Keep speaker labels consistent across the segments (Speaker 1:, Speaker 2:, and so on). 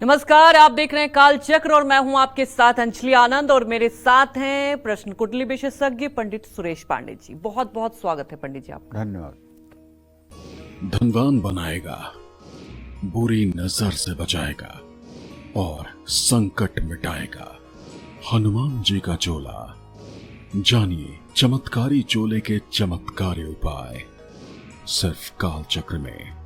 Speaker 1: नमस्कार, आप देख रहे हैं काल चक्र और मैं हूं आपके साथ अंजलि आनंद और मेरे साथ हैं प्रश्न कुंडली विशेषज्ञ पंडित सुरेश पांडे जी। बहुत बहुत स्वागत है पंडित जी आपका।
Speaker 2: धन्यवाद। धनवान बनाएगा, बुरी नजर से बचाएगा और संकट मिटाएगा हनुमान जी का चोला। जानिए चमत्कारी चोले के चमत्कारी उपाय सिर्फ काल चक्र में।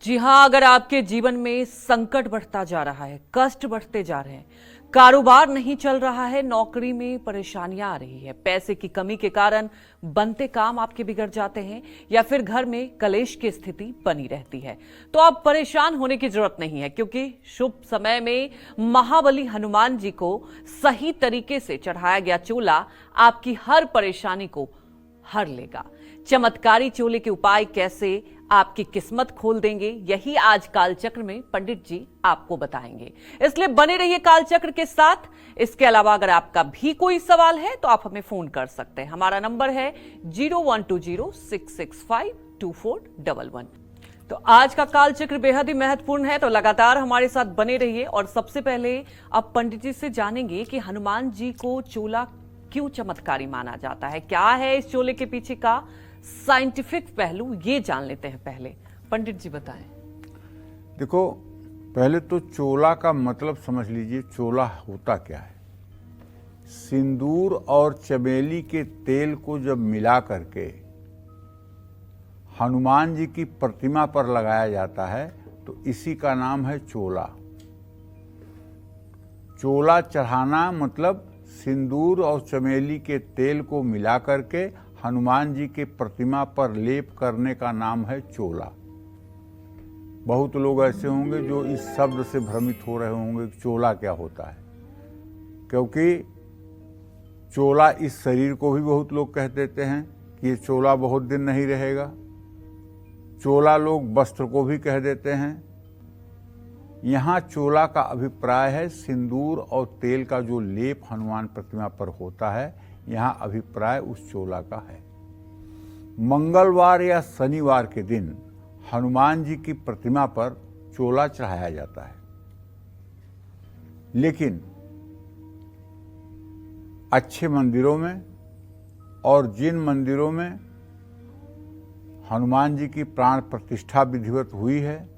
Speaker 1: जी हां, अगर आपके जीवन में संकट बढ़ता जा रहा है, कष्ट बढ़ते जा रहे हैं, कारोबार नहीं चल रहा है, नौकरी में परेशानियां आ रही है, पैसे की कमी के कारण बनते काम आपके बिगड़ जाते हैं या फिर घर में कलेश की स्थिति बनी रहती है, तो आप परेशान होने की जरूरत नहीं है, क्योंकि शुभ समय में महाबली हनुमान जी को सही तरीके से चढ़ाया गया चोला आपकी हर परेशानी को हर लेगा। चमत्कारी चोले के उपाय कैसे आपकी किस्मत खोल देंगे, यही आज कालचक्र में पंडित जी आपको बताएंगे, इसलिए बने रहिए कालचक्र के साथ। इसके अलावा अगर आपका भी कोई सवाल है तो आप हमें फोन कर सकते हैं। हमारा नंबर है 0120-665-2411। तो आज का कालचक्र बेहद ही महत्वपूर्ण है, तो लगातार हमारे साथ बने रहिए। और सबसे पहले अब पंडित जी से जानेंगे कि हनुमान जी को चोला क्यों चमत्कारी माना जाता है, क्या है इस चोले के पीछे का साइंटिफिक पहलू, ये जान लेते हैं। पहले पंडित जी बताएं।
Speaker 3: देखो, पहले तो चोला का मतलब समझ लीजिए। चोला होता क्या है? सिंदूर और चमेली के तेल को जब मिला करके हनुमान जी की प्रतिमा पर लगाया जाता है तो इसी का नाम है चोला। चोला चढ़ाना मतलब सिंदूर और चमेली के तेल को मिला करके हनुमान जी के प्रतिमा पर लेप करने का नाम है चोला। बहुत लोग ऐसे होंगे जो इस शब्द से भ्रमित हो रहे होंगे कि चोला क्या होता है, क्योंकि चोला इस शरीर को भी बहुत लोग कह देते हैं कि ये चोला बहुत दिन नहीं रहेगा। चोला लोग वस्त्र को भी कह देते हैं। यहाँ चोला का अभिप्राय है सिंदूर और तेल का जो लेप हनुमान प्रतिमा पर होता है, यहाँ अभिप्राय उस चोला का है। मंगलवार या शनिवार के दिन हनुमान जी की प्रतिमा पर चोला चढ़ाया जाता है, लेकिन अच्छे मंदिरों में और जिन मंदिरों में हनुमान जी की प्राण प्रतिष्ठा विधिवत हुई है,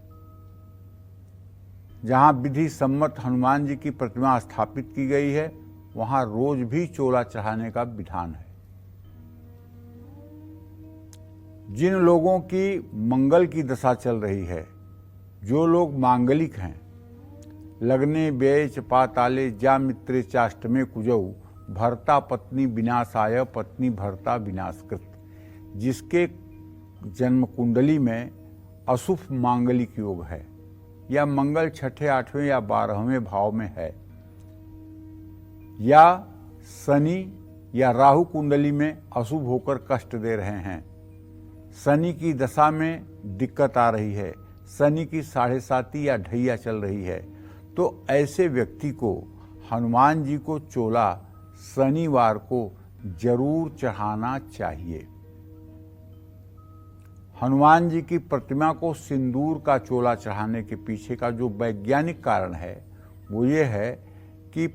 Speaker 3: जहाँ विधि सम्मत हनुमान जी की प्रतिमा स्थापित की गई है, वहाँ रोज भी चोला चढ़ाने का विधान है। जिन लोगों की मंगल की दशा चल रही है, जो लोग मांगलिक हैं, लग्ने व्यय पाताले जा मित्रे चाष्टमे कुजौ भर्ता पत्नी विनाशाय पत्नी भर्ता विनाशकृत, जिसके जन्म कुंडली में अशुभ मांगलिक योग है या मंगल छठे, आठवें या 12वें भाव में है, या शनि या राहु कुंडली में अशुभ होकर कष्ट दे रहे हैं, शनि की दशा में दिक्कत आ रही है, शनि की 7.5 या ढैया चल रही है, तो ऐसे व्यक्ति को हनुमान जी को चोला शनिवार को जरूर चढ़ाना चाहिए। हनुमान जी की प्रतिमा को सिंदूर का चोला चढ़ाने के पीछे का जो वैज्ञानिक कारण है वो ये है कि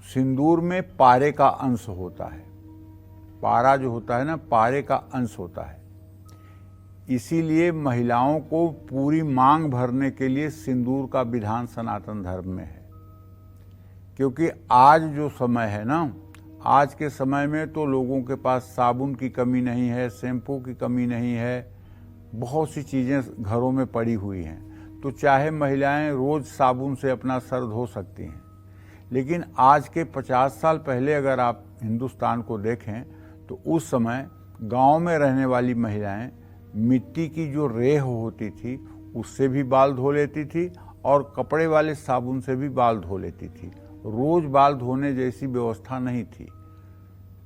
Speaker 3: सिंदूर में पारे का अंश होता है। पारा जो होता है ना, पारे का अंश होता है। इसीलिए महिलाओं को पूरी मांग भरने के लिए सिंदूर का विधान सनातन धर्म में है। क्योंकि आज जो समय है ना, आज के समय में तो लोगों के पास साबुन की कमी नहीं है, शैम्पू की कमी नहीं है, बहुत सी चीज़ें घरों में पड़ी हुई हैं, तो चाहे महिलाएं रोज़ साबुन से अपना सर धो सकती हैं। लेकिन आज के 50 साल पहले अगर आप हिंदुस्तान को देखें तो उस समय गांव में रहने वाली महिलाएं मिट्टी की जो रेह होती थी उससे भी बाल धो लेती थी और कपड़े वाले साबुन से भी बाल धो लेती थी। रोज बाल धोने जैसी व्यवस्था नहीं थी।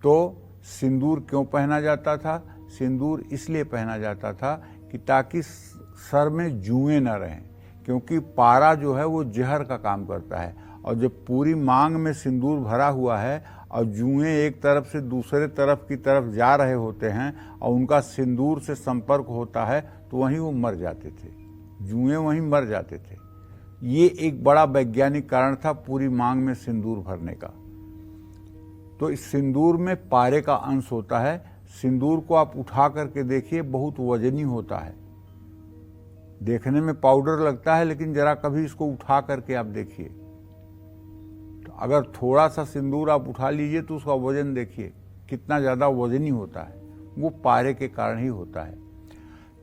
Speaker 3: तो सिंदूर क्यों पहना जाता था? सिंदूर इसलिए पहना जाता था कि ताकि सर में जुएं न रहें, क्योंकि पारा जो है वो जहर का काम करता है, और जब पूरी मांग में सिंदूर भरा हुआ है और जुएं एक तरफ से दूसरे तरफ की तरफ जा रहे होते हैं और उनका सिंदूर से संपर्क होता है तो वहीं वो मर जाते थे, जुएं वहीं मर जाते थे। ये एक बड़ा वैज्ञानिक कारण था पूरी मांग में सिंदूर भरने का। तो इस सिंदूर में पारे का अंश होता है। सिंदूर को आप उठा करके देखिए, बहुत वजनी होता है, देखने में पाउडर लगता है, लेकिन जरा कभी इसको उठा करके आप देखिए, तो अगर थोड़ा सा सिंदूर आप उठा लीजिए तो उसका वजन देखिए कितना ज्यादा वजनी होता है। वो पारे के कारण ही होता है।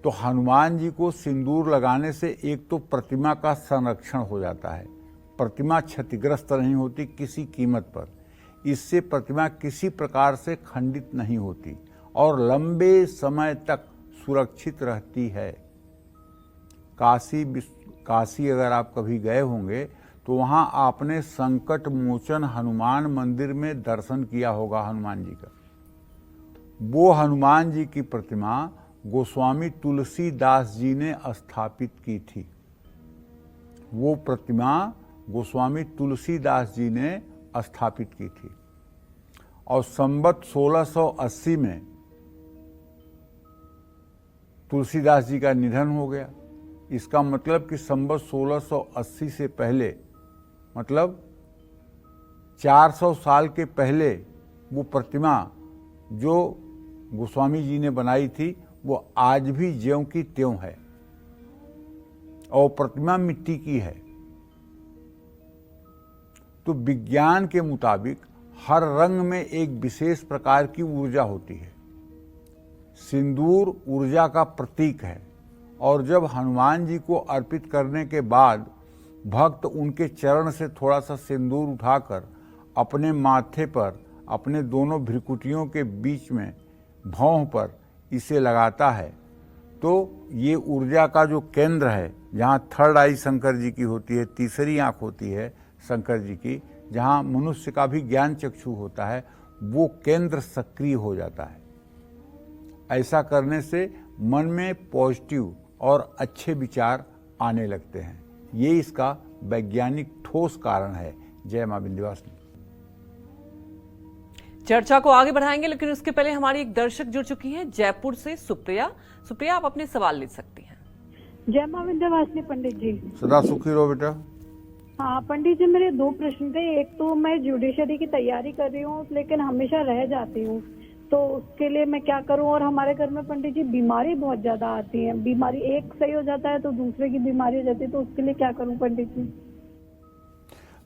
Speaker 3: तो हनुमान जी को सिंदूर लगाने से एक तो प्रतिमा का संरक्षण हो जाता है, प्रतिमा क्षतिग्रस्त नहीं होती किसी कीमत पर, इससे प्रतिमा किसी प्रकार से खंडित नहीं होती और लंबे समय तक सुरक्षित रहती है। काशी अगर आप कभी गए होंगे तो वहां आपने संकट मोचन हनुमान मंदिर में दर्शन किया होगा हनुमान जी का। वो हनुमान जी की प्रतिमा गोस्वामी तुलसीदास जी ने स्थापित की थी। वो प्रतिमा गोस्वामी तुलसीदास जी ने स्थापित की थी और संवत 1680 में तुलसीदास जी का निधन हो गया। इसका मतलब कि संवत 1680 से पहले, मतलब 400 साल के पहले वो प्रतिमा जो गोस्वामी जी ने बनाई थी वो आज भी ज्यों की त्यों है और प्रतिमा मिट्टी की है। तो विज्ञान के मुताबिक हर रंग में एक विशेष प्रकार की ऊर्जा होती है। सिंदूर ऊर्जा का प्रतीक है और जब हनुमान जी को अर्पित करने के बाद भक्त उनके चरण से थोड़ा सा सिंदूर उठाकर अपने माथे पर, अपने दोनों भ्रिकुटियों के बीच में भौं पर इसे लगाता है तो ये ऊर्जा का जो केंद्र है, जहाँ थर्ड आई शंकर जी की होती है, तीसरी आंख होती है शंकर जी की, जहाँ मनुष्य का भी ज्ञान चक्षु होता है, वो केंद्र सक्रिय हो जाता है। ऐसा करने से मन में पॉजिटिव और अच्छे विचार आने लगते हैं। ये इसका वैज्ञानिक ठोस कारण है। जय मां विंध्यवासिनी।
Speaker 1: चर्चा को आगे बढ़ाएंगे, लेकिन उसके पहले हमारी एक दर्शक जुड़ चुकी हैं जयपुर से, सुप्रिया। सुप्रिया, आप अपने सवाल ले सकती हैं।
Speaker 4: जय मां विंध्यवासिनी पंडित जी।
Speaker 3: सदा सुखी रहो बेटा।
Speaker 4: हाँ पंडित जी, मेरे दो प्रश्न थे। एक तो मैं जुडिशरी की तैयारी कर रही हूँ लेकिन हमेशा रह जाती हूँ, तो उसके लिए मैं क्या करूँ? और हमारे घर में पंडित जी बीमारी बहुत ज्यादा आती है, बीमारी एक सही हो जाता है तो दूसरे की बीमारी हो जाती है, तो उसके लिए क्या करूँ पंडित जी?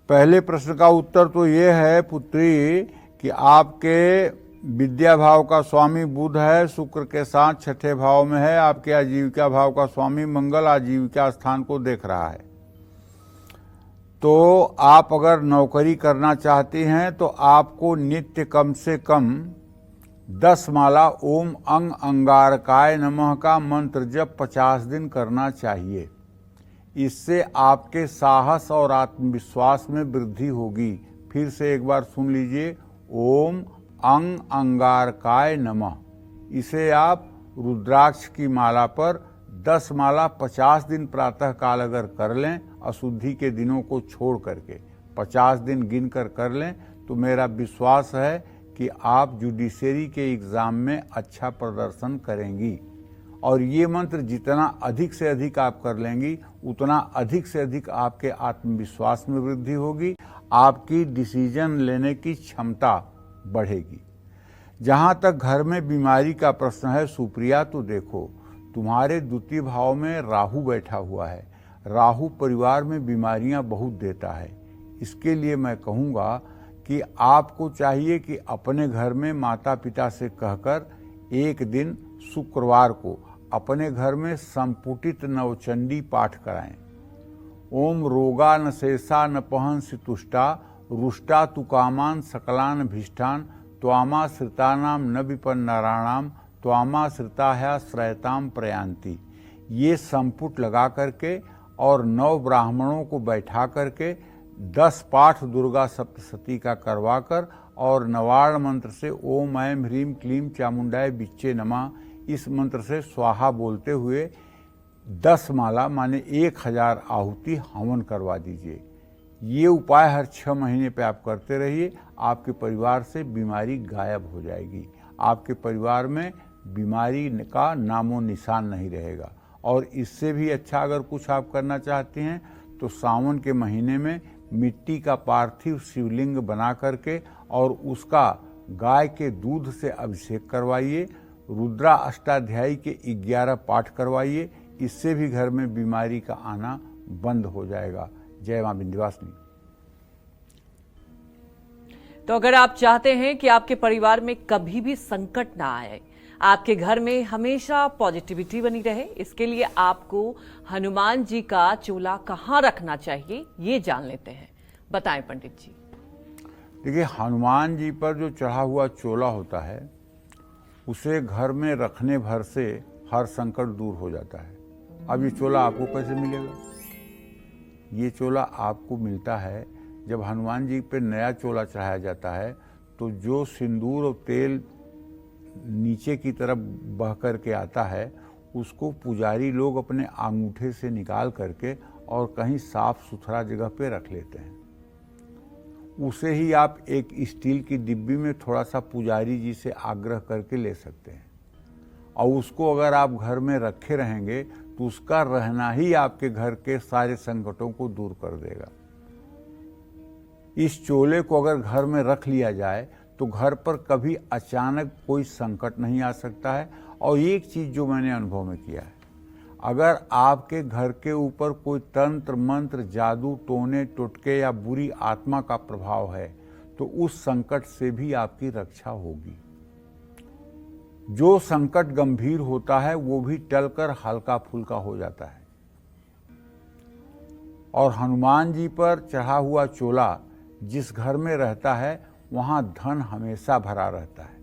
Speaker 3: पहले प्रश्न का उत्तर तो ये है पुत्री कि आपके विद्या भाव का स्वामी बुध है, शुक्र के साथ छठे भाव में है। आपके आजीविका भाव का स्वामी मंगल आजीविका स्थान को देख रहा है। तो आप अगर नौकरी करना चाहती हैं तो आपको नित्य कम से कम 10 माला ओम अंग अंगारकाय नमः का मंत्र जप 50 दिन करना चाहिए। इससे आपके साहस और आत्मविश्वास में वृद्धि होगी। फिर से एक बार सुन लीजिए, ओम अंग अंगारकाय नमः। इसे आप रुद्राक्ष की माला पर 10 माला 50 दिन प्रातः काल अगर कर लें, अशुद्धि के दिनों को छोड़ करके 50 दिन गिनकर कर लें, तो मेरा विश्वास है कि आप जुडिशरी के एग्जाम में अच्छा प्रदर्शन करेंगी। और ये मंत्र जितना अधिक से अधिक आप कर लेंगी, उतना अधिक से अधिक आपके आत्मविश्वास में वृद्धि होगी, आपकी डिसीजन लेने की क्षमता बढ़ेगी। जहाँ तक घर में बीमारी का प्रश्न है सुप्रिया, तो देखो तुम्हारे द्वितीय भाव में राहु बैठा हुआ है। राहु परिवार में बीमारियां बहुत देता है। इसके लिए मैं कहूँगा कि आपको चाहिए कि अपने घर में माता पिता से कहकर एक दिन शुक्रवार को अपने घर में संपुटित नवचंडी पाठ कराएं। ओम रोगा न शेषा न पहंसि तुष्टा रुष्टा तुकामान सकलान भीष्टान त्वामा श्रितानाम न विपन्नराणाम त्वामा श्रिता श्रयताम प्रयांति। ये संपुट लगा करके और 9 ब्राह्मणों को बैठा करके 10 पाठ दुर्गा सप्तशती का करवाकर और नवार्ण मंत्र से ओम ऐं ह्रीं क्लीं चामुंडाय बिच्चे नमः, इस मंत्र से स्वाहा बोलते हुए 10 माला माने 1000 आहुति हवन करवा दीजिए। ये उपाय हर 6 महीने पे आप करते रहिए, आपके परिवार से बीमारी गायब हो जाएगी। आपके परिवार में बीमारी का नामो निशान नहीं रहेगा। और इससे भी अच्छा अगर कुछ आप करना चाहते हैं तो सावन के महीने में मिट्टी का पार्थिव शिवलिंग बना करके और उसका गाय के दूध से अभिषेक करवाइए, रुद्रा अष्टाध्यायी के 11 पाठ करवाइए। इससे भी घर में बीमारी का आना बंद हो जाएगा। जय मां विंध्यवासिनी।
Speaker 1: तो अगर आप चाहते हैं कि आपके परिवार में कभी भी संकट ना आए, आपके घर में हमेशा पॉजिटिविटी बनी रहे, इसके लिए आपको हनुमान जी का चोला कहाँ रखना चाहिए ये जान लेते हैं। बताएं पंडित जी।
Speaker 3: देखिए, हनुमान जी पर जो चढ़ा हुआ चोला होता है उसे घर में रखने भर से हर संकट दूर हो जाता है। अब ये चोला आपको कैसे मिलेगा? ये चोला आपको मिलता है जब हनुमान जी पे नया चोला चढ़ाया जाता है तो जो सिंदूर और तेल नीचे की तरफ बह करके आता है उसको पुजारी लोग अपने अंगूठे से निकाल करके और कहीं साफ सुथरा जगह पे रख लेते हैं। उसे ही आप एक स्टील की डिब्बी में थोड़ा सा पुजारी जी से आग्रह करके ले सकते हैं और उसको अगर आप घर में रखे रहेंगे तो उसका रहना ही आपके घर के सारे संकटों को दूर कर देगा। इस चोले को अगर घर में रख लिया जाए तो घर पर कभी अचानक कोई संकट नहीं आ सकता है। और एक चीज जो मैंने अनुभव में किया है, अगर आपके घर के ऊपर कोई तंत्र मंत्र जादू टोने टोटके या बुरी आत्मा का प्रभाव है तो उस संकट से भी आपकी रक्षा होगी। जो संकट गंभीर होता है वो भी टलकर हल्का फुल्का हो जाता है। और हनुमान जी पर चढ़ा हुआ चोला जिस घर में रहता है वहां धन हमेशा भरा रहता है।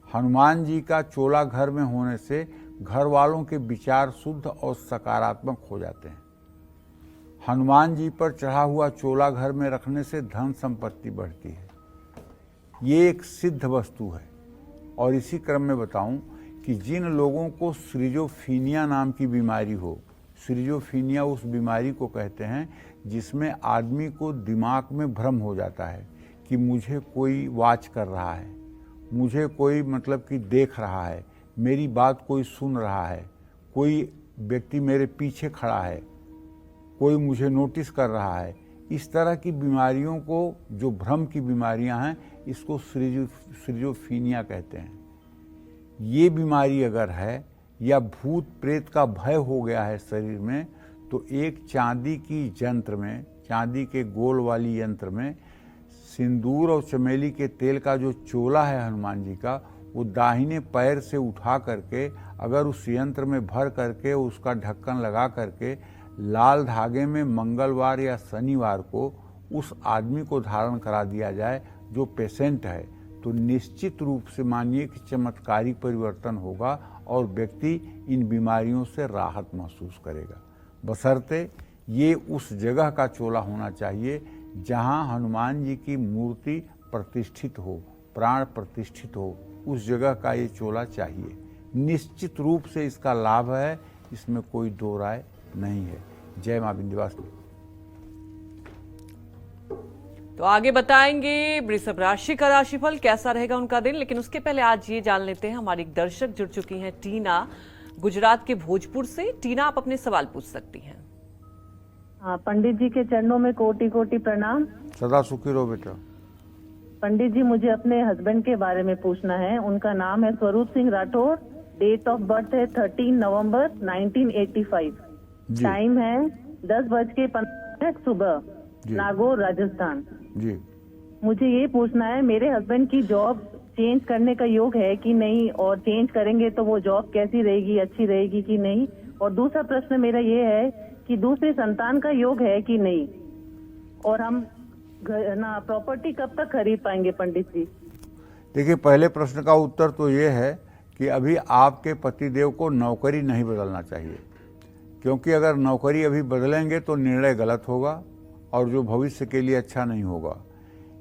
Speaker 3: हनुमान जी का चोला घर में होने से घर वालों के विचार शुद्ध और सकारात्मक हो जाते हैं। हनुमान जी पर चढ़ा हुआ चोला घर में रखने से धन संपत्ति बढ़ती है। ये एक सिद्ध वस्तु है। और इसी क्रम में बताऊं कि जिन लोगों को श्रिजोफीनिया नाम की बीमारी हो, श्रिजोफीनिया उस बीमारी को कहते हैं जिसमें आदमी को दिमाग में भ्रम हो जाता है कि मुझे कोई वॉच कर रहा है, मुझे कोई मतलब कि देख रहा है, मेरी बात कोई सुन रहा है, कोई व्यक्ति मेरे पीछे खड़ा है, कोई मुझे नोटिस कर रहा है। इस तरह की बीमारियों को, जो भ्रम की बीमारियां हैं, इसको श्रिजोफीनिया कहते हैं। ये बीमारी अगर है या भूत प्रेत का भय हो गया है शरीर में तो एक चांदी की यंत्र में, चांदी के गोल वाली यंत्र में सिंदूर और चमेली के तेल का जो चोला है हनुमान जी का, वो दाहिने पैर से उठा करके अगर उस यंत्र में भर करके उसका ढक्कन लगा करके लाल धागे में मंगलवार या शनिवार को उस आदमी को धारण करा दिया जाए जो पेशेंट है, तो निश्चित रूप से मानिए कि चमत्कारिक परिवर्तन होगा और व्यक्ति इन बीमारियों से राहत महसूस करेगा। बशर्ते ये उस जगह का चोला होना चाहिए जहां हनुमान जी की मूर्ति प्रतिष्ठित हो, प्राण प्रतिष्ठित हो, उस जगह का ये चोला चाहिए। निश्चित रूप से इसका लाभ है, इसमें कोई दो राय नहीं है। जय मां विंध्यवासिनी।
Speaker 1: तो आगे बताएंगे वृषभ राशि का राशिफल कैसा रहेगा उनका दिन, लेकिन उसके पहले आज ये जान लेते हैं। हमारी एक दर्शक जुड़ चुकी हैं, टीना, गुजरात के भोजपुर से। टीना, आप अपने सवाल पूछ सकती हैं।
Speaker 5: हाँ, पंडित जी के चरणों में कोटि कोटि प्रणाम।
Speaker 3: सदा सुखी रहो बेटा।
Speaker 5: पंडित जी, मुझे अपने हस्बैंड के बारे में पूछना है। उनका नाम है Swaroop Singh Rathore, date of birth है 13 नवंबर 1985, टाइम है 10:15 सुबह, नागौर, राजस्थान
Speaker 3: जी।
Speaker 5: मुझे ये पूछना है, मेरे हस्बैंड की जॉब चेंज करने का योग है कि नहीं, और चेंज करेंगे तो वो जॉब कैसी रहेगी, अच्छी रहेगी कि नहीं। और दूसरा प्रश्न मेरा ये है कि दूसरी संतान का योग है कि नहीं, और हम प्रॉपर्टी कब तक खरीद पाएंगे पंडित जी।
Speaker 3: देखिए, पहले प्रश्न का उत्तर तो ये है कि अभी आपके पतिदेव को नौकरी नहीं बदलना चाहिए, क्योंकि अगर नौकरी अभी बदलेंगे तो निर्णय गलत होगा और जो भविष्य के लिए अच्छा नहीं होगा।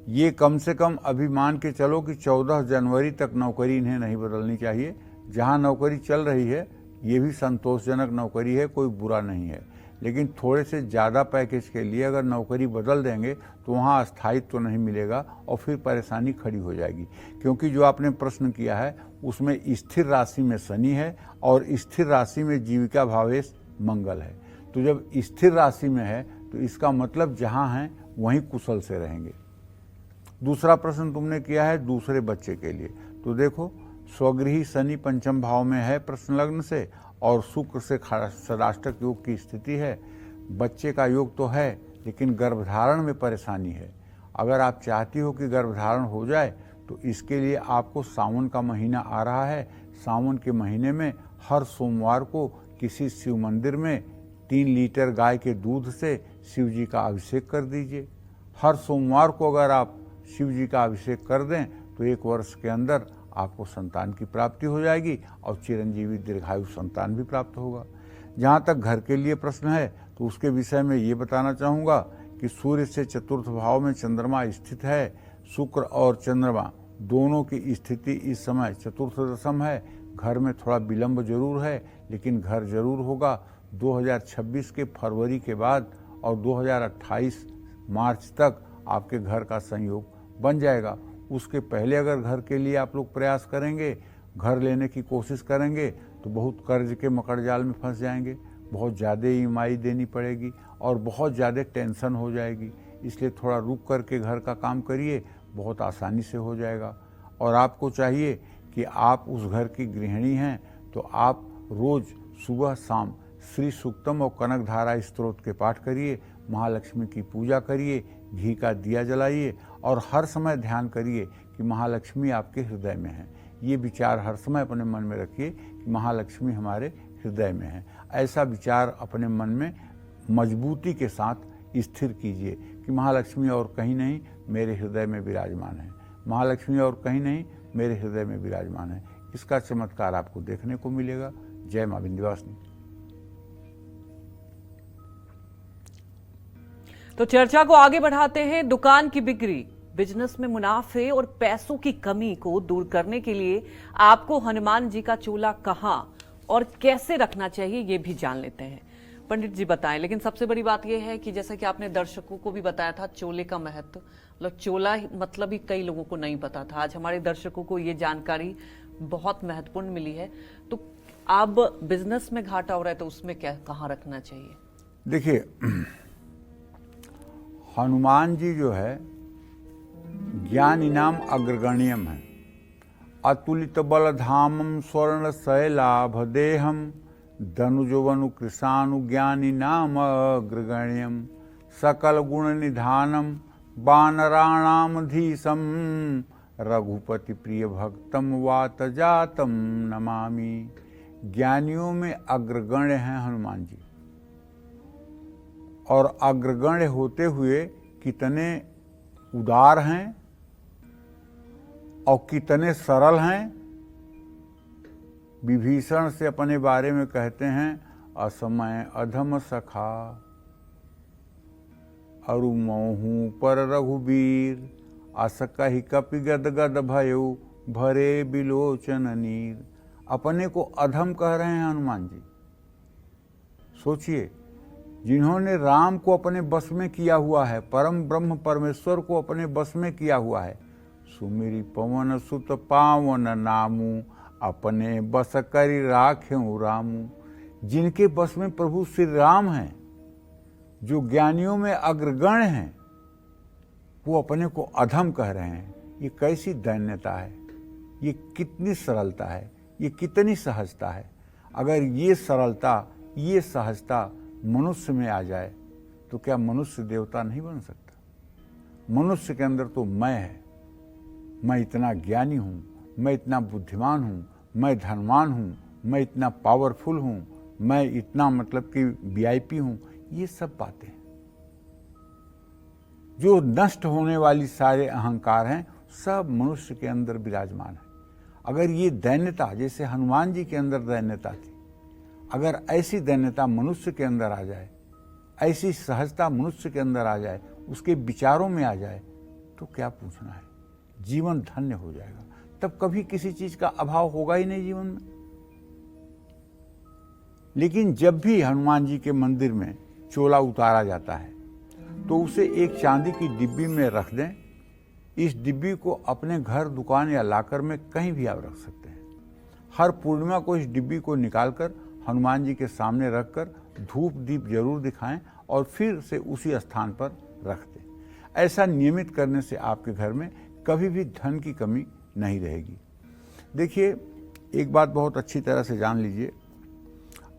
Speaker 3: ये कम से कम अभी मान के चलो कि 14 जनवरी तक नौकरी इन्हें नहीं बदलनी चाहिए। जहां नौकरी चल रही है ये भी संतोषजनक नौकरी है, कोई बुरा नहीं है, लेकिन थोड़े से ज़्यादा पैकेज के लिए अगर नौकरी बदल देंगे तो वहाँ स्थायित्व तो नहीं मिलेगा और फिर परेशानी खड़ी हो जाएगी। क्योंकि जो आपने प्रश्न किया है उसमें स्थिर राशि में शनि है और स्थिर राशि में जीविका भावेश मंगल है। तो जब स्थिर राशि में है तो इसका मतलब जहाँ हैं वहीं कुशल से रहेंगे। दूसरा प्रश्न तुमने किया है दूसरे बच्चे के लिए, तो देखो स्वगृही शनि पंचम भाव में है प्रश्न लग्न से और शुक्र से षडाष्टक योग की स्थिति है। बच्चे का योग तो है लेकिन गर्भधारण में परेशानी है। अगर आप चाहती हो कि गर्भधारण हो जाए तो इसके लिए आपको सावन का महीना आ रहा है। सावन के महीने में हर सोमवार को किसी शिव मंदिर में 3 लीटर गाय के दूध से शिव जी का अभिषेक कर दीजिए। हर सोमवार को अगर आप शिव जी का अभिषेक कर दें तो 1 वर्ष के अंदर आपको संतान की प्राप्ति हो जाएगी और चिरंजीवी दीर्घायु संतान भी प्राप्त होगा। जहाँ तक घर के लिए प्रश्न है तो उसके विषय में ये बताना चाहूँगा कि सूर्य से चतुर्थ भाव में चंद्रमा स्थित है। शुक्र और चंद्रमा दोनों की स्थिति इस समय चतुर्थ दशम है। घर में थोड़ा विलंब जरूर है लेकिन घर जरूर होगा। 2026 के फरवरी के बाद और 2028 मार्च तक आपके घर का संयोग बन जाएगा। उसके पहले अगर घर के लिए आप लोग प्रयास करेंगे, घर लेने की कोशिश करेंगे तो बहुत कर्ज के मकड़जाल में फंस जाएंगे, बहुत ज़्यादा ईएमआई देनी पड़ेगी और बहुत ज़्यादा टेंशन हो जाएगी। इसलिए थोड़ा रुक करके घर का काम करिए, बहुत आसानी से हो जाएगा। और आपको चाहिए कि आप उस घर की गृहिणी हैं तो आप रोज़ सुबह शाम श्री सूक्तम और कनक धारा स्तोत्र के पाठ करिए, महालक्ष्मी की पूजा करिए, घी का दिया जलाइए और हर समय ध्यान करिए कि महालक्ष्मी आपके हृदय में है। ये विचार हर समय अपने मन में रखिए कि महालक्ष्मी हमारे हृदय में है। ऐसा विचार अपने मन में मजबूती के साथ स्थिर कीजिए कि महालक्ष्मी और कहीं नहीं मेरे हृदय में विराजमान है, महालक्ष्मी और कहीं नहीं मेरे हृदय में विराजमान है। इसका चमत्कार आपको देखने को मिलेगा। जय मां विंध्यवासिनी।
Speaker 1: तो चर्चा को आगे बढ़ाते हैं। दुकान की बिक्री, बिजनेस में मुनाफे और पैसों की कमी को दूर करने के लिए आपको हनुमान जी का चोला कहां और कैसे रखना चाहिए ये भी जान लेते हैं। पंडित जी बताएं। लेकिन सबसे बड़ी बात यह है कि जैसा कि आपने दर्शकों को भी बताया था चोले का महत्व, मतलब चोला मतलब ही कई लोगों को नहीं पता था। आज हमारे दर्शकों को ये जानकारी बहुत महत्वपूर्ण मिली है। तो अब बिजनेस में घाटा हो रहा है तो उसमें क्या कहाँ रखना चाहिए?
Speaker 3: देखिए, हनुमान जी जो है ज्ञान इनाम अग्रगण्यम है। अतुलित बलधामम स्वर्ण शैलाभ देहम धनुजवनु कृषाणु ज्ञानी नाम अग्रगण्यम सकल गुण निधानम वानराणाम धीशम रघुपति प्रिय भक्तम वात जातम नमामि। ज्ञानियों में अग्रगण्य हैं हनुमान जी, और अग्रगण्य होते हुए कितने उदार हैं और कितने सरल हैं। विभीषण से अपने बारे में कहते हैं असमय अधम सखा अरु मोहू पर रघुबीर असकहि कपि गद गद भयो भरे बिलोचन नीर। अपने को अधम कह रहे हैं हनुमान जी। सोचिए, जिन्होंने राम को अपने बस में किया हुआ है, परम ब्रह्म परमेश्वर को अपने बस में किया हुआ है, सुमिरी पवन सुत पावन नामू अपने बस करी राख्यूं रामू। जिनके बस में प्रभु श्री राम हैं, जो ज्ञानियों में अग्रगण्य हैं, वो अपने को अधम कह रहे हैं। ये कैसी दैन्यता है, ये कितनी सरलता है, ये कितनी सहजता है। अगर ये सरलता, ये सहजता मनुष्य में आ जाए तो क्या मनुष्य देवता नहीं बन सकता? मनुष्य के अंदर तो मैं है, मैं इतना ज्ञानी हूँ, मैं इतना बुद्धिमान हूँ, मैं धनवान हूँ, मैं इतना पावरफुल हूँ, मैं इतना मतलब कि वीआईपी हूँ। ये सब बातें जो नष्ट होने वाली सारे अहंकार हैं, सब मनुष्य के अंदर विराजमान है। अगर ये दैन्यता जैसे हनुमान जी के अंदर दैन्यता थी, अगर ऐसी दैन्यता मनुष्य के अंदर आ जाए, ऐसी सहजता मनुष्य के अंदर आ जाए, उसके विचारों में आ जाए, तो क्या पूछना है, जीवन धन्य हो जाएगा। तब कभी किसी चीज का अभाव होगा ही नहीं जीवन में। लेकिन जब भी हनुमान जी के मंदिर में चोला उतारा जाता है, तो उसे एक चांदी की डिब्बी में रख दें। इस डिब्बी को अपने घर, दुकान या लाकर में कहीं भी आप रख सकते हैं। हर पूर्णिमा को इस डिब्बी को निकालकर हनुमान जी के सामने रखकर धूप दीप जरूर दिखाएं और फिर से उसी स्थान पर रख दें। ऐसा नियमित करने से आपके घर में कभी भी धन की कमी नहीं रहेगी। देखिए, एक बात बहुत अच्छी तरह से जान लीजिए,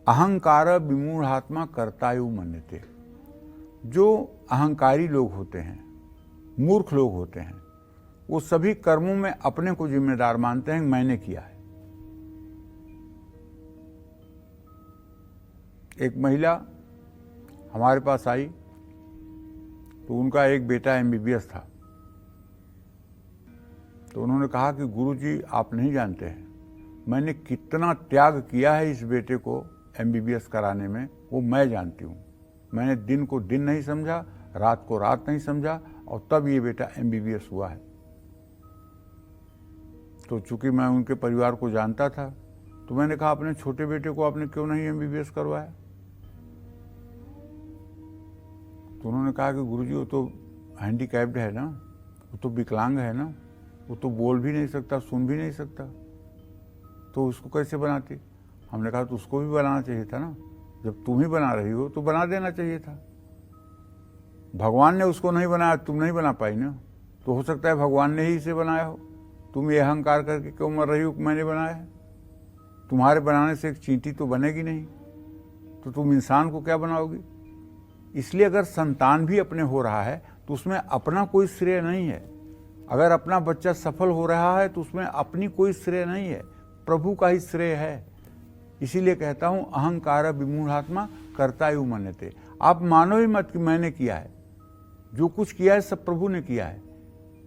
Speaker 3: अहंकार विमूढ़ात्मा कर्तायु मन्यते। जो अहंकारी लोग होते हैं, मूर्ख लोग होते हैं, वो सभी कर्मों में अपने को जिम्मेदार मानते हैं, मैंने किया है। एक महिला हमारे पास आई तो उनका एक बेटा एमबीबीएस था। तो उन्होंने कहा कि गुरुजी, आप नहीं जानते हैं मैंने कितना त्याग किया है इस बेटे को एमबीबीएस कराने में, वो मैं जानती हूँ। मैंने दिन को दिन नहीं समझा, रात को रात नहीं समझा, और तब ये बेटा एमबीबीएस हुआ है। तो चूंकि मैं उनके परिवार को जानता था, तो मैंने कहा, अपने छोटे बेटे को आपने क्यों नहीं एमबीबीएस करवाया? तो उन्होंने कहा कि गुरुजी, वो तो हैंडीकैप्ड है ना, वो तो विकलांग है ना, वो तो बोल भी नहीं सकता, सुन भी नहीं सकता, तो उसको कैसे बनाती? हमने कहा, तो उसको भी बनाना चाहिए था ना। जब तुम ही बना रही हो तो बना देना चाहिए था। भगवान ने उसको नहीं बनाया, तुम नहीं बना पाई ना, तो हो सकता है भगवान ने ही इसे बनाया हो। तुम ये अहंकार करके क्यों मर रही हो कि मैंने बनाया है? तुम्हारे बनाने से एक चींटी तो बनेगी नहीं, तो तुम इंसान को क्या बनाओगी? इसलिए अगर संतान भी अपने हो रहा है तो उसमें अपना कोई श्रेय नहीं है। अगर अपना बच्चा सफल हो रहा है तो उसमें अपनी कोई श्रेय नहीं है, प्रभु का ही श्रेय है। इसीलिए कहता हूं, अहंकार विमूढ़ात्मा कर्तायु मन्यते। आप मानो ही मत कि मैंने किया है, जो कुछ किया है सब प्रभु ने किया है।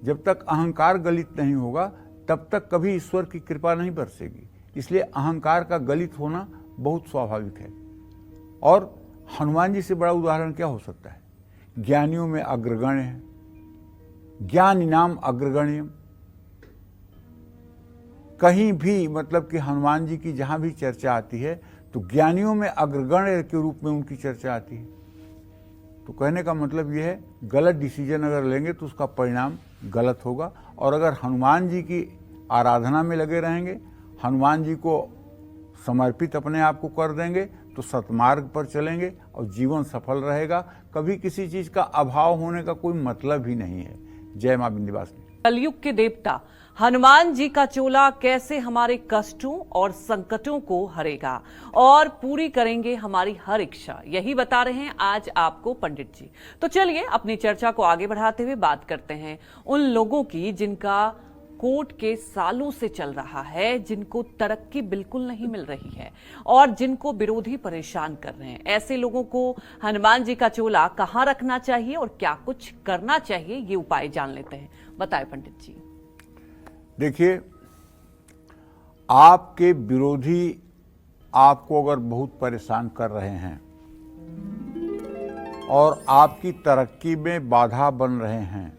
Speaker 3: जब तक अहंकार गलित नहीं होगा तब तक कभी ईश्वर की कृपा नहीं बरसेगी। इसलिए अहंकार का गलित होना बहुत स्वाभाविक है। और हनुमान जी से बड़ा उदाहरण क्या हो सकता है? ज्ञानियों में अग्रगण्य है, ज्ञान इनाम अग्रगण्यम। कहीं भी मतलब कि हनुमान जी की जहां भी चर्चा आती है तो ज्ञानियों में अग्रगण्य के रूप में उनकी चर्चा आती है। तो कहने का मतलब यह है, गलत डिसीजन अगर लेंगे तो उसका परिणाम गलत होगा। और अगर हनुमान जी की आराधना में लगे रहेंगे, हनुमान जी को समर्पित अपने आप को कर देंगे, तो सतमार्ग पर चलेंगे और जीवन सफल रहेगा। कभी किसी चीज का अभाव होने का कोई मतलब ही नहीं है। जय मां विंध्यवासिनी।
Speaker 1: कलयुग के देवता हनुमान जी का चोला कैसे हमारे कष्टों और संकटों को हरेगा और पूरी करेंगे हमारी हर इच्छा, यही बता रहे हैं आज आपको पंडित जी। तो चलिए अपनी चर्चा को आगे बढ़ाते हुए बात करते हैं उन लोगों की जिनका कोर्ट के सालों से चल रहा है, जिनको तरक्की बिल्कुल नहीं मिल रही है और जिनको विरोधी परेशान कर रहे हैं। ऐसे लोगों को हनुमान जी का चोला कहां रखना चाहिए और क्या कुछ करना चाहिए, ये उपाय जान लेते हैं। बताएं पंडित जी।
Speaker 3: देखिए, आपके विरोधी आपको अगर बहुत परेशान कर रहे हैं और आपकी तरक्की में बाधा बन रहे हैं,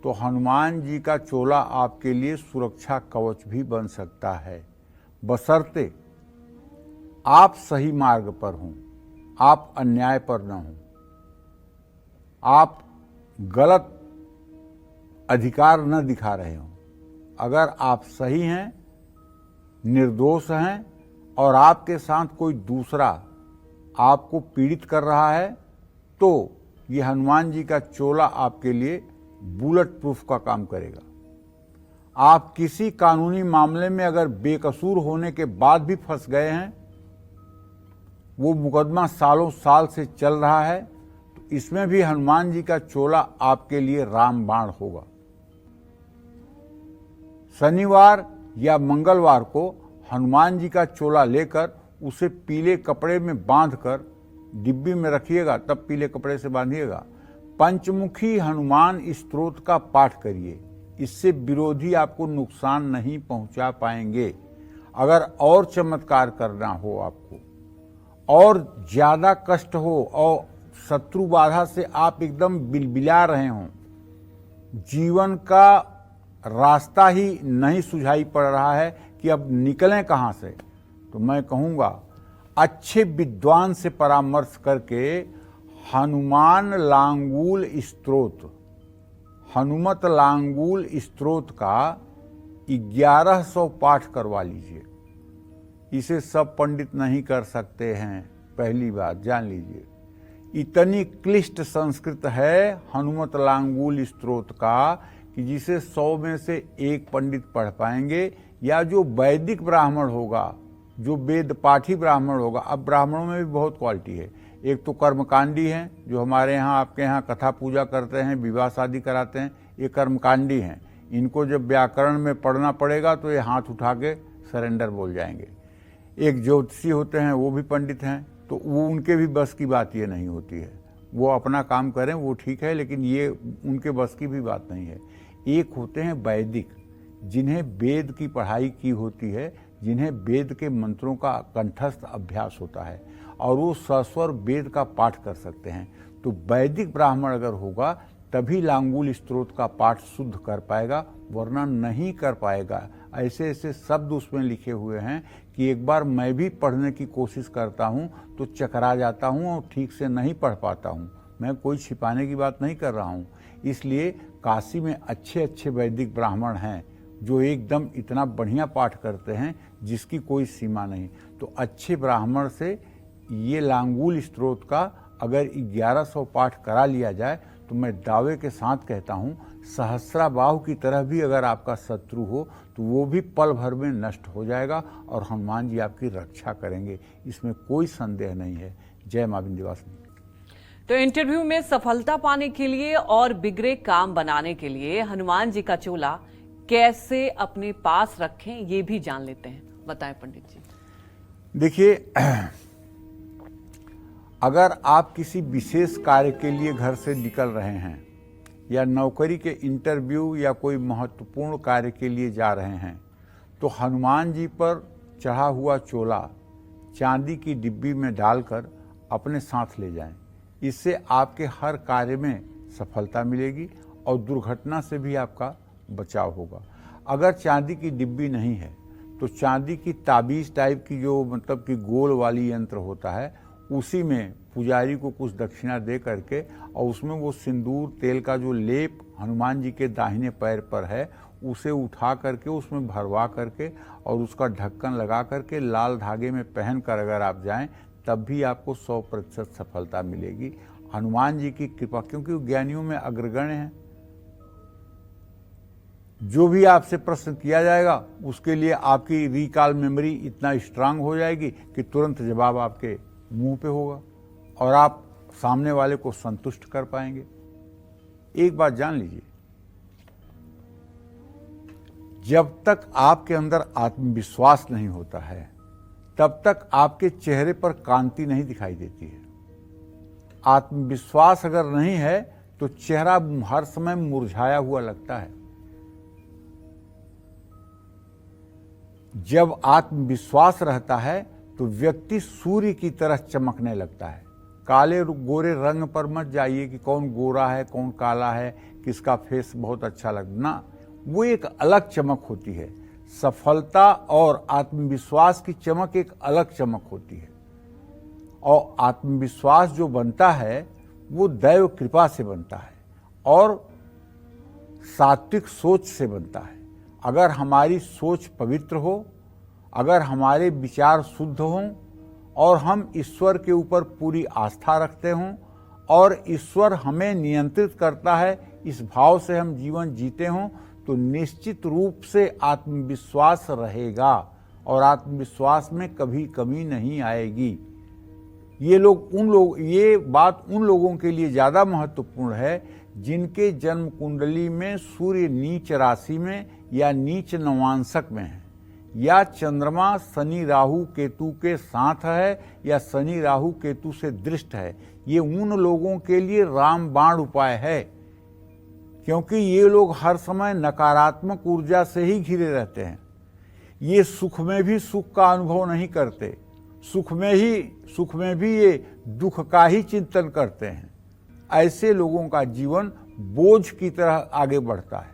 Speaker 3: तो हनुमान जी का चोला आपके लिए सुरक्षा कवच भी बन सकता है, बशर्ते आप सही मार्ग पर हों, आप अन्याय पर न हों, आप गलत अधिकार न दिखा रहे हों। अगर आप सही हैं, निर्दोष हैं और आपके साथ कोई दूसरा आपको पीड़ित कर रहा है, तो ये हनुमान जी का चोला आपके लिए बुलेट प्रूफ का काम करेगा। आप किसी कानूनी मामले में अगर बेकसूर होने के बाद भी फंस गए हैं, वो मुकदमा सालों साल से चल रहा है, तो इसमें भी हनुमान जी का चोला आपके लिए रामबाण होगा। शनिवार या मंगलवार को हनुमान जी का चोला लेकर उसे पीले कपड़े में बांधकर डिब्बी में रखिएगा, तब पीले कपड़े से बांधिएगा। पंचमुखी हनुमान स्तोत्र का पाठ करिए, इससे विरोधी आपको नुकसान नहीं पहुंचा पाएंगे। अगर और चमत्कार करना हो, आपको और ज्यादा कष्ट हो और शत्रु बाधा से आप एकदम बिलबिला रहे हों, जीवन का रास्ता ही नहीं सुझाई पड़ रहा है कि अब निकलें कहां से, तो मैं कहूंगा अच्छे विद्वान से परामर्श करके हनुमान लांगूल स्तोत्र, हनुमत लांगूल स्तोत्र का 1100 पाठ करवा लीजिए। इसे सब पंडित नहीं कर सकते हैं, पहली बात जान लीजिए। इतनी क्लिष्ट संस्कृत है हनुमत लांगूल स्तोत्र का कि जिसे 100 में से एक पंडित पढ़ पाएंगे, या जो वैदिक ब्राह्मण होगा, जो वेद पाठी ब्राह्मण होगा। अब ब्राह्मणों में भी बहुत क्वालिटी है। एक तो कर्मकांडी हैं, जो हमारे यहाँ आपके यहाँ कथा पूजा करते हैं, विवाह शादी कराते हैं, ये कर्मकांडी हैं। इनको जब व्याकरण में पढ़ना पड़ेगा तो ये हाथ उठा के सरेंडर बोल जाएंगे। एक ज्योतिषी होते हैं, वो भी पंडित हैं, तो वो उनके भी बस की बात ये नहीं होती है। वो अपना काम करें वो ठीक है, लेकिन ये उनके बस की भी बात नहीं है। एक होते हैं वैदिक, जिन्हें वेद की पढ़ाई की होती है, जिन्हें वेद के मंत्रों का कंठस्थ अभ्यास होता है और वो सस्वर वेद का पाठ कर सकते हैं। तो वैदिक ब्राह्मण अगर होगा तभी लांगूल स्तोत्र का पाठ शुद्ध कर पाएगा, वरना नहीं कर पाएगा। ऐसे ऐसे शब्द उसमें लिखे हुए हैं कि एक बार मैं भी पढ़ने की कोशिश करता हूँ तो चकरा जाता हूँ और ठीक से नहीं पढ़ पाता हूँ। मैं कोई छिपाने की बात नहीं कर रहा हूँ। इसलिए काशी में अच्छे अच्छे वैदिक ब्राह्मण हैं जो एकदम इतना बढ़िया पाठ करते हैं जिसकी कोई सीमा नहीं। तो अच्छे ब्राह्मण से ये लांगूल स्तोत्र का अगर 1100 पाठ करा लिया जाए तो मैं दावे के साथ कहता हूँ, सहस्राबाहु की तरह भी अगर आपका शत्रु हो तो वो भी पल भर में नष्ट हो जाएगा और हनुमान जी आपकी रक्षा करेंगे, इसमें कोई संदेह नहीं है। जय मां विंध्यवासिनी।
Speaker 1: तो इंटरव्यू में सफलता पाने के लिए और बिगड़े काम बनाने के लिए हनुमान जी का चोला कैसे अपने पास रखें, ये भी जान लेते हैं। बताएं पंडित जी।
Speaker 3: देखिए, अगर आप किसी विशेष कार्य के लिए घर से निकल रहे हैं या नौकरी के इंटरव्यू या कोई महत्वपूर्ण कार्य के लिए जा रहे हैं तो हनुमान जी पर चढ़ा हुआ चोला चांदी की डिब्बी में डालकर अपने साथ ले जाएं। इससे आपके हर कार्य में सफलता मिलेगी और दुर्घटना से भी आपका बचाव होगा। अगर चांदी की डिब्बी नहीं है तो चांदी की ताबीज टाइप की जो मतलब कि गोल वाली यंत्र होता है, उसी में पुजारी को कुछ दक्षिणा दे करके और उसमें वो सिंदूर तेल का जो लेप हनुमान जी के दाहिने पैर पर है उसे उठा करके उसमें भरवा करके और उसका ढक्कन लगा करके लाल धागे में पहन कर अगर आप जाएं तब भी आपको 100% सफलता मिलेगी। हनुमान जी की कृपा, क्योंकि वो ज्ञानियों में अग्रगण्य हैं। जो भी आपसे प्रश्न किया जाएगा उसके लिए आपकी रिकॉल मेमोरी इतना स्ट्रांग हो जाएगी कि तुरंत जवाब आपके मुंह पे होगा और आप सामने वाले को संतुष्ट कर पाएंगे। एक बात जान लीजिए, जब तक आपके अंदर आत्मविश्वास नहीं होता है तब तक आपके चेहरे पर कांति नहीं दिखाई देती है। आत्मविश्वास अगर नहीं है तो चेहरा हर समय मुरझाया हुआ लगता है। जब आत्मविश्वास रहता है तो व्यक्ति सूर्य की तरह चमकने लगता है। काले गोरे रंग पर मत जाइए कि कौन गोरा है कौन काला है, किसका फेस बहुत अच्छा लगना, वो एक अलग चमक होती है। सफलता और आत्मविश्वास की चमक एक अलग चमक होती है। और आत्मविश्वास जो बनता है वो दैव कृपा से बनता है और सात्विक सोच से बनता है। अगर हमारी सोच पवित्र हो, अगर हमारे विचार शुद्ध हों और हम ईश्वर के ऊपर पूरी आस्था रखते हों और ईश्वर हमें नियंत्रित करता है, इस भाव से हम जीवन जीते हों, तो निश्चित रूप से आत्मविश्वास रहेगा और आत्मविश्वास में कभी कमी नहीं आएगी। ये बात उन लोगों के लिए ज़्यादा महत्वपूर्ण है जिनके जन्म कुंडली में सूर्य नीच राशि में या नीच नवांशक में है, या चंद्रमा शनि राहु केतु के साथ है या शनि राहु केतु से दृष्ट है। ये उन लोगों के लिए रामबाण उपाय है, क्योंकि ये लोग हर समय नकारात्मक ऊर्जा से ही घिरे रहते हैं। ये सुख में भी सुख का अनुभव नहीं करते, सुख में भी ये दुख का ही चिंतन करते हैं। ऐसे लोगों का जीवन बोझ की तरह आगे बढ़ता है।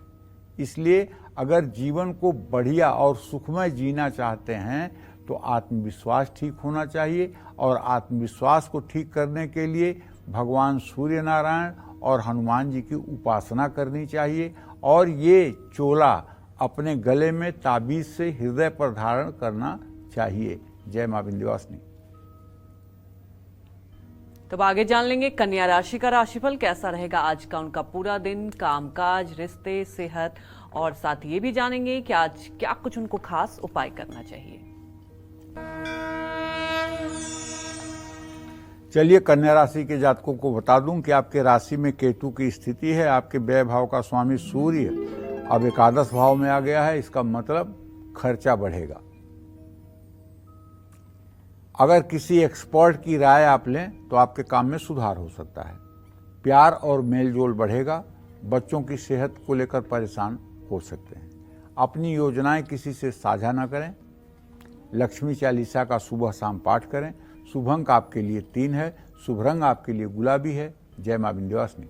Speaker 3: इसलिए अगर जीवन को बढ़िया और सुखमय जीना चाहते हैं तो तो आत्मविश्वास ठीक होना चाहिए, और आत्मविश्वास को ठीक करने के लिए भगवान सूर्य नारायण और हनुमान जी की उपासना करनी चाहिए, और ये चोला अपने गले में ताबीज से हृदय पर धारण करना चाहिए। जय मां विंध्यवासिनी।
Speaker 1: तब आगे जान लेंगे कन्या राशि का राशिफल कैसा रहेगा आज का उनका पूरा दिन, कामकाज, रिश्ते, सेहत, और साथ ये भी जानेंगे कि आज क्या कुछ उनको खास उपाय करना चाहिए।
Speaker 3: चलिए कन्या राशि के जातकों को बता दूं कि आपके राशि में केतु की स्थिति है। आपके व्यय भाव का स्वामी सूर्य अब एकादश भाव में आ गया है। इसका मतलब खर्चा बढ़ेगा। अगर किसी एक्सपर्ट की राय आप लें तो आपके काम में सुधार हो सकता है। प्यार और मेलजोल बढ़ेगा। बच्चों की सेहत को लेकर परेशान हो सकते हैं। अपनी योजनाएं किसी से साझा न करें। लक्ष्मी चालीसा का सुबह शाम पाठ करें। शुभ अंक आपके लिए 3 है। शुभ रंग आपके लिए गुलाबी है। जय मां विंध्यवासिनी।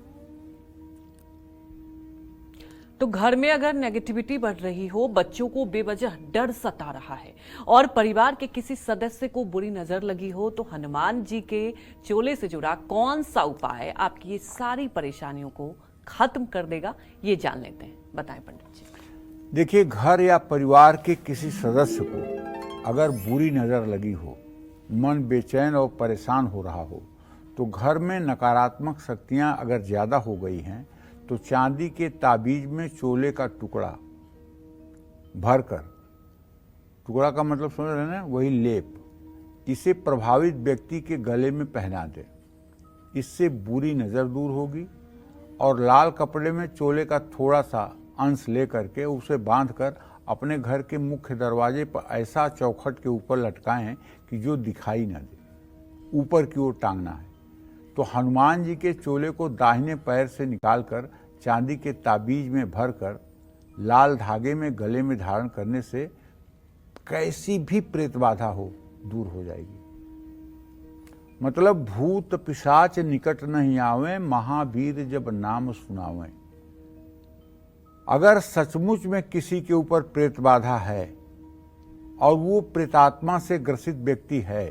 Speaker 1: तो घर में अगर नेगेटिविटी बढ़ रही हो, बच्चों को बेवजह डर सता रहा है और परिवार के किसी सदस्य को बुरी नजर लगी हो, तो हनुमान जी के चोले से जुड़ा कौन सा उपाय आपकी ये सारी परेशानियों को खत्म कर देगा, ये जान लेते हैं। बताएं पंडित जी।
Speaker 3: देखिए, घर या परिवार के किसी सदस्य को अगर बुरी नजर लगी हो, मन बेचैन और परेशान हो रहा हो, तो घर में नकारात्मक शक्तियां अगर ज्यादा हो गई हैं तो चांदी के ताबीज में चोले का टुकड़ा भरकर, टुकड़ा का मतलब समझ रहे हैं, वही लेप, इसे प्रभावित व्यक्ति के गले में पहना दें। इससे बुरी नजर दूर होगी। और लाल कपड़े में चोले का थोड़ा सा अंश ले करके उसे बांधकर अपने घर के मुख्य दरवाजे पर ऐसा चौखट के ऊपर लटकाएं कि जो दिखाई न दे, ऊपर की ओर टांगना है। तो हनुमान जी के चोले को दाहिने पैर से निकालकर चांदी के ताबीज में भरकर लाल धागे में गले में धारण करने से कैसी भी प्रेत बाधा हो दूर हो जाएगी। मतलब भूत पिशाच निकट नहीं आवे, महावीर जब नाम सुनावे। अगर सचमुच में किसी के ऊपर प्रेत बाधा है और वो प्रेतात्मा से ग्रसित व्यक्ति है,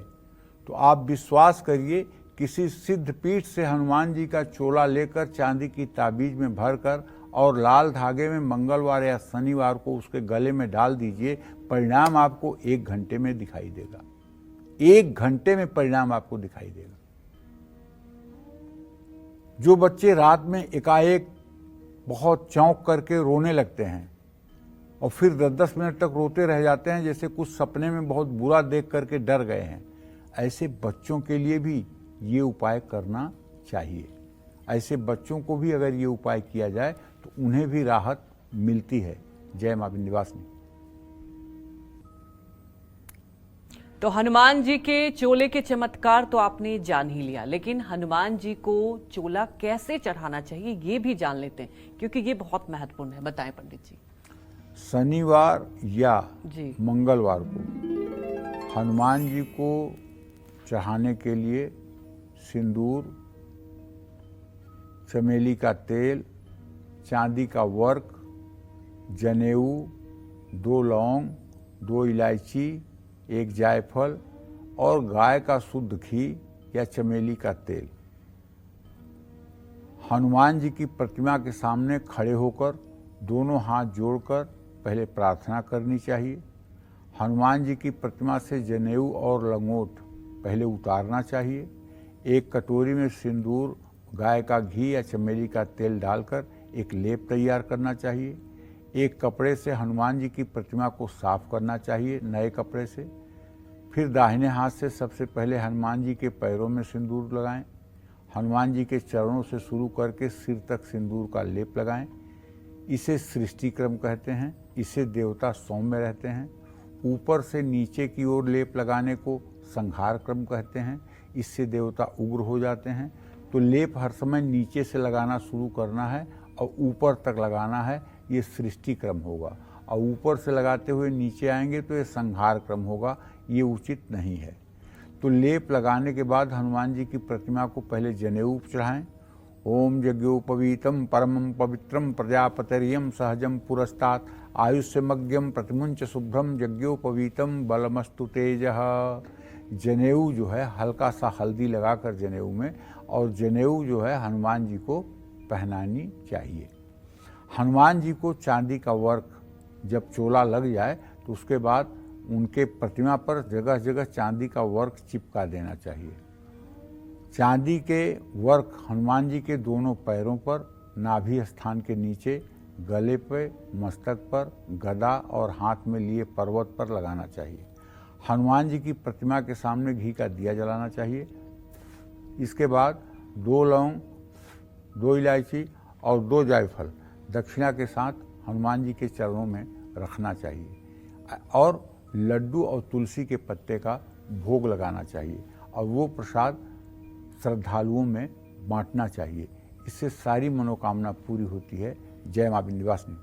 Speaker 3: तो आप विश्वास करिए, किसी सिद्ध पीठ से हनुमान जी का चोला लेकर चांदी की ताबीज में भरकर और लाल धागे में मंगलवार या शनिवार को उसके गले में डाल दीजिए। परिणाम आपको 1 घंटे में दिखाई देगा। 1 घंटे में परिणाम आपको दिखाई देगा। जो बच्चे रात में एकाएक बहुत चौंक करके रोने लगते हैं और फिर 10-10 मिनट तक रोते रह जाते हैं, जैसे कुछ सपने में बहुत बुरा देख करके डर गए हैं, ऐसे बच्चों के लिए भी ये उपाय करना चाहिए। ऐसे बच्चों को भी अगर ये उपाय किया जाए तो उन्हें भी राहत मिलती है। जय मां विंध्यवासिनी।
Speaker 1: तो हनुमान जी के चोले के चमत्कार तो आपने जान ही लिया, लेकिन हनुमान जी को चोला कैसे चढ़ाना चाहिए ये भी जान लेते हैं, क्योंकि ये बहुत महत्वपूर्ण है। बताएं पंडित जी।
Speaker 3: शनिवार या
Speaker 1: जी
Speaker 3: मंगलवार को हनुमान जी को चढ़ाने के लिए सिंदूर, चमेली का तेल, चांदी का वर्क, जनेऊ, 2 लौंग, 2 इलायची, 1 जायफल और गाय का शुद्ध घी या चमेली का तेल हनुमान जी की प्रतिमा के सामने खड़े होकर दोनों हाथ जोड़कर पहले प्रार्थना करनी चाहिए। हनुमान जी की प्रतिमा से जनेऊ और लंगोट पहले उतारना चाहिए। 1 कटोरी में सिंदूर, गाय का घी या चमेली का तेल डालकर एक लेप तैयार करना चाहिए। 1 कपड़े से हनुमान जी की प्रतिमा को साफ करना चाहिए, नए कपड़े से। फिर दाहिने हाथ से सबसे पहले हनुमान जी के पैरों में सिंदूर लगाएं। हनुमान जी के चरणों से शुरू करके सिर तक सिंदूर का लेप लगाएं। इसे सृष्टि क्रम कहते हैं। इसे देवता सौम्य रहते हैं। ऊपर से नीचे की ओर लेप लगाने को संहार क्रम कहते हैं। इससे देवता उग्र हो जाते हैं। तो लेप हर समय नीचे से लगाना शुरू करना है और ऊपर तक लगाना है, ये सृष्टि क्रम होगा। और ऊपर से लगाते हुए नीचे आएंगे तो ये संहार क्रम होगा, ये उचित नहीं है। तो लेप लगाने के बाद हनुमान जी की प्रतिमा को पहले जनेऊ चढ़ाएं, ओम यज्ञोपवीतम परमं पवित्रम प्रजापतिर्यं सहजं पुरस्तात् आयुष्यमग्यम प्रतिमुंच शुभ्रम यज्ञोपवीतम बलमस्तु तेजः। जनेऊ जो है हल्का सा हल्दी लगाकर जनेऊ में, और जनेऊ जो है हनुमान जी को पहनानी चाहिए। हनुमान जी को चांदी का वर्क जब चोला लग जाए तो उसके बाद उनके प्रतिमा पर जगह जगह चांदी का वर्क चिपका देना चाहिए। चांदी के वर्क हनुमान जी के दोनों पैरों पर, नाभि स्थान के नीचे, गले पे, मस्तक पर, गदा और हाथ में लिए पर्वत पर लगाना चाहिए। हनुमान जी की प्रतिमा के सामने घी का दिया जलाना चाहिए। इसके बाद 2 लौंग, 2 इलायची और 2 जायफल दक्षिणा के साथ हनुमान जी के चरणों में रखना चाहिए और लड्डू और तुलसी के पत्ते का भोग लगाना चाहिए और वो प्रसाद श्रद्धालुओं में बांटना चाहिए। इससे सारी मनोकामना पूरी होती है। जय मां विंध्यवासिनी।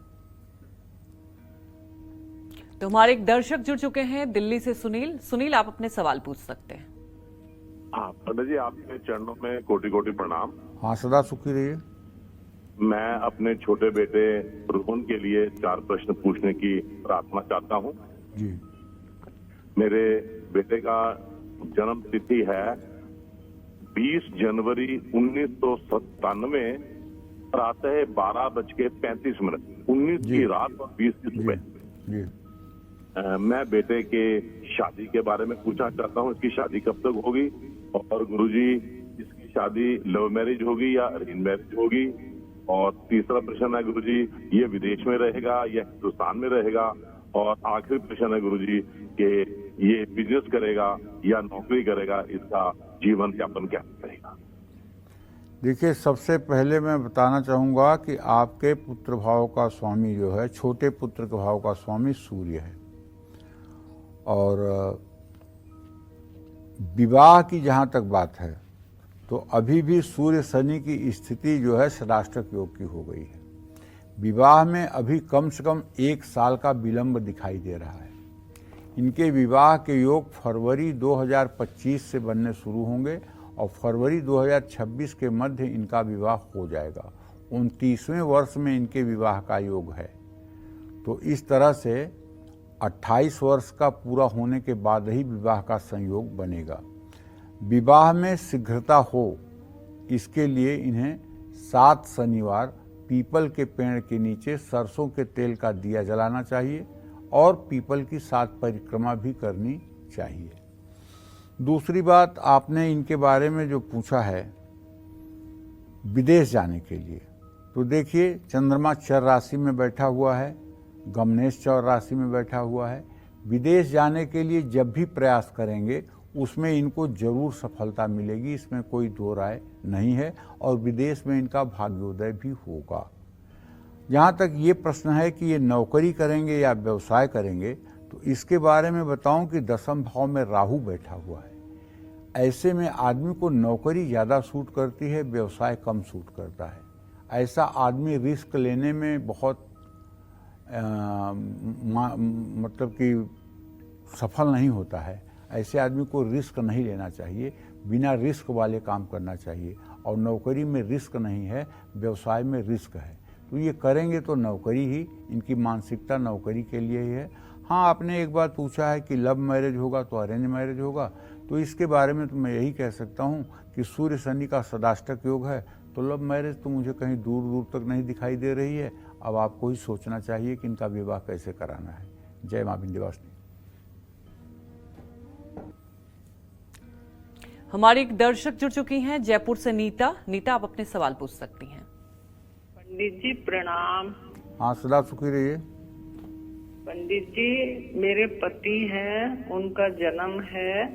Speaker 1: तो हमारे एक दर्शक जुड़ चुके हैं दिल्ली से, सुनील आप अपने सवाल पूछ सकते हैं।
Speaker 6: हाँ पंडित जी, आपके चरणों में कोटि कोटि प्रणाम।
Speaker 3: हाँ, सदा सुखी रहिए।
Speaker 6: मैं अपने छोटे बेटे रोहन के लिए 4 प्रश्न पूछने की प्रार्थना चाहता हूँ।
Speaker 3: जी।
Speaker 6: मेरे बेटे का जन्म तिथि है 20 जनवरी 1997 प्रातः 12:35। 19
Speaker 3: जी।
Speaker 6: की रात और 20 की सुबह।
Speaker 3: जी।
Speaker 6: मैं बेटे के शादी के बारे में पूछना चाहता हूँ, इसकी शादी कब तक होगी? और गुरुजी, इसकी शादी लव मैरिज होगी या अरेंज मैरिज होगी? और तीसरा प्रश्न है गुरुजी, ये विदेश में रहेगा या हिंदुस्तान में रहेगा? और आखिरी प्रश्न है गुरुजी कि ये बिजनेस करेगा या नौकरी करेगा, इसका जीवन यापन क्या रहेगा?
Speaker 3: देखिए, सबसे पहले मैं बताना चाहूँगा कि आपके पुत्र भाव का स्वामी जो है, छोटे पुत्र के भाव का स्वामी सूर्य है। और विवाह की जहाँ तक बात है तो अभी भी सूर्य शनि की स्थिति जो है षडाष्टक योग की हो गई है। विवाह में अभी कम से कम 1 साल का विलंब दिखाई दे रहा है। इनके विवाह के योग फरवरी 2025 से बनने शुरू होंगे और फरवरी 2026 के मध्य इनका विवाह हो जाएगा। 29वें वर्ष में इनके विवाह का योग है। तो इस तरह से 28 वर्ष का पूरा होने के बाद ही विवाह का संयोग बनेगा। विवाह में शीघ्रता हो, इसके लिए इन्हें 7 शनिवार पीपल के पेड़ के नीचे सरसों के तेल का दिया जलाना चाहिए और पीपल की 7 परिक्रमा भी करनी चाहिए। दूसरी बात, आपने इनके बारे में जो पूछा है विदेश जाने के लिए, तो देखिए चंद्रमा चर राशि में बैठा हुआ है, गमनेश चर राशि में बैठा हुआ है। विदेश जाने के लिए जब भी प्रयास करेंगे उसमें इनको जरूर सफलता मिलेगी, इसमें कोई दो राय नहीं है। और विदेश में इनका भाग्योदय भी होगा। जहाँ तक ये प्रश्न है कि ये नौकरी करेंगे या व्यवसाय करेंगे, तो इसके बारे में बताऊं कि 10वें भाव में राहु बैठा हुआ है। ऐसे में आदमी को नौकरी ज़्यादा सूट करती है, व्यवसाय कम सूट करता है। ऐसा आदमी रिस्क लेने में बहुत मतलब कि सफल नहीं होता है। ऐसे आदमी को रिस्क नहीं लेना चाहिए, बिना रिस्क वाले काम करना चाहिए। और नौकरी में रिस्क नहीं है, व्यवसाय में रिस्क है। तो ये करेंगे तो नौकरी ही, इनकी मानसिकता नौकरी के लिए ही है। हाँ, आपने एक बात पूछा है कि लव मैरिज होगा तो अरेंज मैरिज होगा, तो इसके बारे में तो मैं यही कह सकता हूँ कि सूर्य शनि का सदाष्टक योग है, तो लव मैरिज तो मुझे कहीं दूर दूर तक नहीं दिखाई दे रही है। अब आपको ही सोचना चाहिए कि इनका विवाह कैसे कराना है। जय मां विंध्यवासिनी।
Speaker 1: हमारी एक दर्शक जुड़ चुकी हैं जयपुर से, नीता। आप अपने सवाल पूछ सकती हैं।
Speaker 7: पंडित जी प्रणाम।
Speaker 3: हाँ, सदा सुखी रहिए।
Speaker 7: पंडित जी, मेरे पति हैं, उनका जन्म है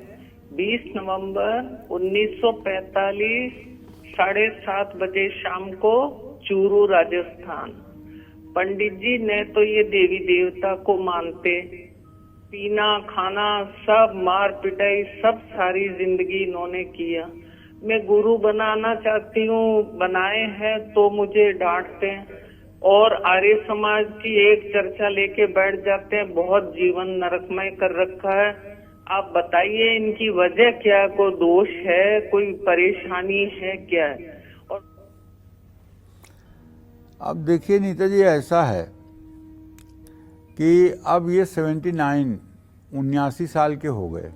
Speaker 7: 20 नवंबर 1945 7:30 बजे शाम को, चूरू राजस्थान। पंडित जी ने तो ये देवी देवता को मानते, पीना खाना सब, मार पिटाई सब सारी जिंदगी इन्होंने किया। मैं गुरु बनाना चाहती हूँ, बनाए हैं तो मुझे डांटते हैं और आर्य समाज की एक चर्चा लेके बैठ जाते हैं। बहुत जीवन नरकमय कर रखा है। आप बताइए इनकी वजह क्या है? कोई दोष है, कोई परेशानी है क्या है? और
Speaker 3: अब देखिए नीता जी, ऐसा है कि अब ये 79 साल के हो गए।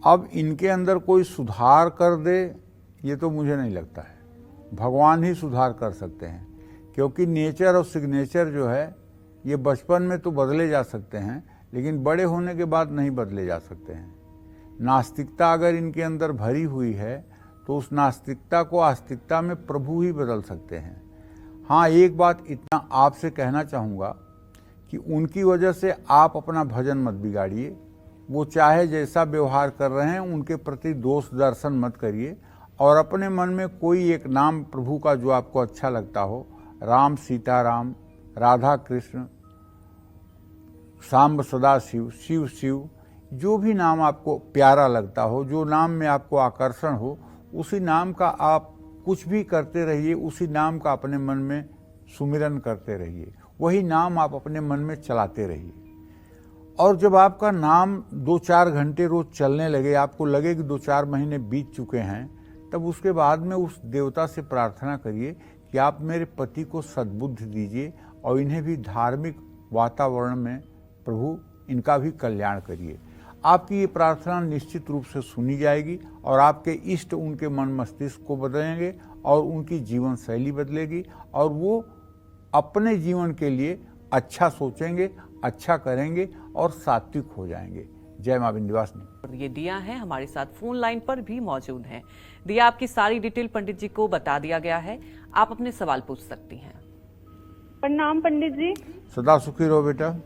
Speaker 3: अब इनके अंदर कोई सुधार कर दे, ये तो मुझे नहीं लगता है। भगवान ही सुधार कर सकते हैं, क्योंकि नेचर और सिग्नेचर जो है ये बचपन में तो बदले जा सकते हैं, लेकिन बड़े होने के बाद नहीं बदले जा सकते हैं। नास्तिकता अगर इनके अंदर भरी हुई है तो उस नास्तिकता को आस्तिकता में प्रभु ही बदल सकते हैं। हाँ, एक बात इतना आपसे कहना चाहूँगा कि उनकी वजह से आप अपना भजन मत बिगाड़िए। वो चाहे जैसा व्यवहार कर रहे हैं उनके प्रति दोष दर्शन मत करिए, और अपने मन में कोई एक नाम प्रभु का जो आपको अच्छा लगता हो, राम सीताराम, राधा कृष्ण, सांब सदा शिव, शिव शिव, जो भी नाम आपको प्यारा लगता हो, जो नाम में आपको आकर्षण हो, उसी नाम का आप कुछ भी करते रहिए, उसी नाम का अपने मन में सुमिरन करते रहिए, वही नाम आप अपने मन में चलाते रहिए। और जब आपका नाम 2-4 घंटे रोज चलने लगे, आपको लगे कि 2-4 महीने बीत चुके हैं, तब उसके बाद में उस देवता से प्रार्थना करिए कि आप मेरे पति को सद्बुद्धि दीजिए और इन्हें भी धार्मिक वातावरण में प्रभु इनका भी कल्याण करिए। आपकी ये प्रार्थना निश्चित रूप से सुनी जाएगी और आपके इष्ट उनके मन मस्तिष्क को बदलेंगे और उनकी जीवन शैली बदलेगी, और वो अपने जीवन के लिए अच्छा सोचेंगे, अच्छा करेंगे और सात्विक हो जाएंगे। जय मां विंध्यवासिनी।
Speaker 1: ये दिया है हमारे साथ फोन लाइन पर भी मौजूद हैं। दिया, आपकी सारी डिटेल पंडित जी को बता दिया गया है, आप अपने सवाल पूछ सकती हैं।
Speaker 8: प्रणाम पंडित जी।
Speaker 3: सदा सुखी रहो बेटा।